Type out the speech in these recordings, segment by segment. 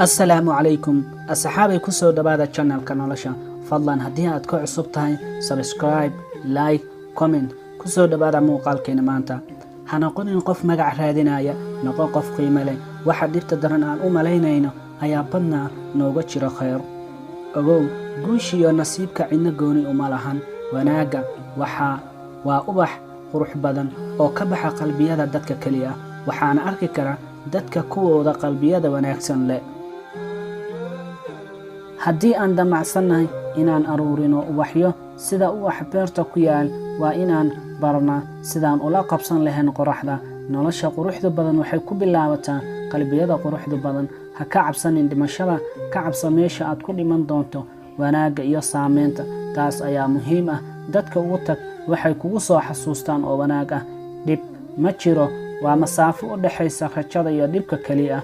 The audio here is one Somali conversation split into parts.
السلام عليكم أصحابي كسو دبادة channel كنولشا فضلا هدي aad ku cusub tahay subscribe like comment كسو دبادة muuqaalkeena maanta hana qonin qof magac raadinaya noqon qof qiimo leh waxa dhibta daran aan u malaynayno ayaa badnaa nooga jiro khayr ogow guushiyo nasiibka cidna gooni uma lahan wanaaga waa ubax qurux badan oo ka baxa qalbiyada dadka kaliya waxaana arki kara dadka kuwooda qalbiyada wanaagsan leh haddii aan damacsanahay inaan aruurino ubaxyo sida ubax beerta ku yaal waa inaan barnaa sidaan ula qabsan lahayn qoraxda nolosha quruxda badan waxay ku bilaabataa qalbiyada quruxda badan ha ka cabsanin dhimashada ka cabsa meesha aad ku dhiman doonto wanaaga iyo saameynta taas ayaa muhiim ah dadka ugu tag waxay kugu soo xasuustaan oo wanaag ah dhib ma jiro waa masaafo u dhaxaysa rajada iyo dhibka kaliya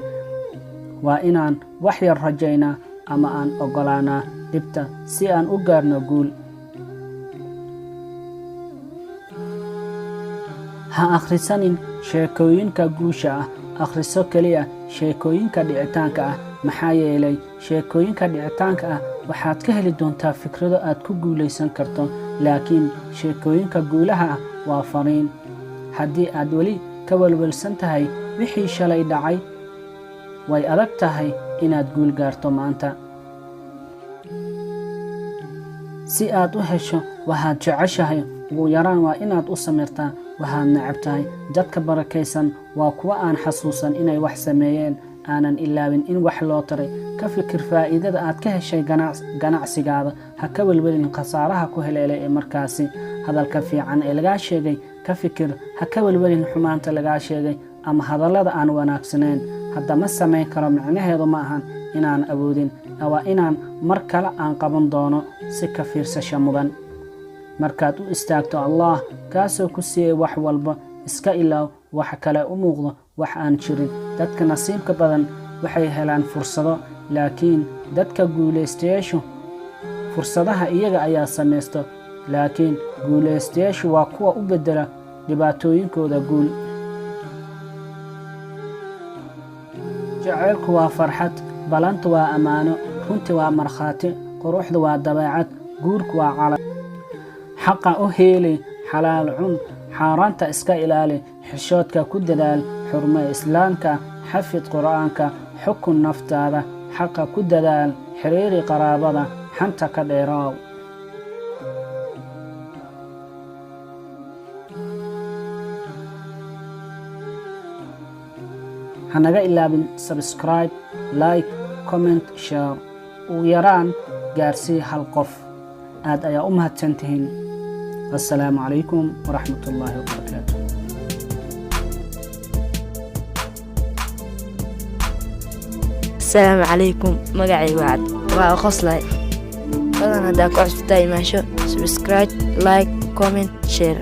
waa inaan wax yar rajaynaa ama aan ogolaanaa dhibta si aan u gaarno guul ha akhrisanin sheekooyinka guusha ah akhriso kaliya sheekooyinka dhicitaanka ah maxaa yeelay sheekooyinka dhicitaanka ah waxaad ka heli doontaa fikrado aad ku guulaysan karto laakiin sheekooyinka guulaha ah waa fariin haddii aad weli ka walwalsan tahay wixii shalay dhacay way adag tahay inaad guul gaarto maanta si aad u hesho waxaad jeceshahay ugu yaraan waa inaad u samirtaa waxaad necab tahay dadka barakaysan waa kuwa aan xasuusan inay wax sameeyeen aanan ilaawin in wax loo taray ka fikir faa'iidada aad ka heshay ganacsigaada ha ka welwelin khasaaraha ku heleelay ee markaasi hadalka fiican ee lagaa sheegay ka fikir ha ka welwelin xumaanta lagaa sheegay ama hadallada aan wanaagsanayn hadda ma samayn karo micnaheedu ma ahan inaan awoodin waa inaan mar kale aan qaban doono si ka fiirsasho mudan markaad u istaagto allah kaasoo ku siiyey wax walba iska ilaaw wax kale u muuqdo wax aan jirin dadka nasiibka badan waxay helaan fursado laakiin dadka guulaystayaashu fursadaha iyaga ayaa samaysto laakiin guulaystayaashu waa kuwa u bedela dhibaatooyinkooda guul jacaylku waa farxad balanta waa ammaano runti waa markhaati quruxda waa dabeecad guurku waa calab xaqa u heeli xalaal cun xaaraanta iska ilaali xishoodka ku dadaal xurmo islaamka xafid qur'aanka xukun naftaada xaqa ku dadaal xiriiri qaraabada xanta ka dheeraaw hanaga ilaabin subscribe like comment share ugu yaraan gaarsii hal qof aad ayaa u mahadsantihiin السلام عليكم ورحمة الله وبركاته السلام عليكم مقعي وعد وقصلاي فضلا هداك عصبتاي ماشو سبسكرايب لايك كومنت شير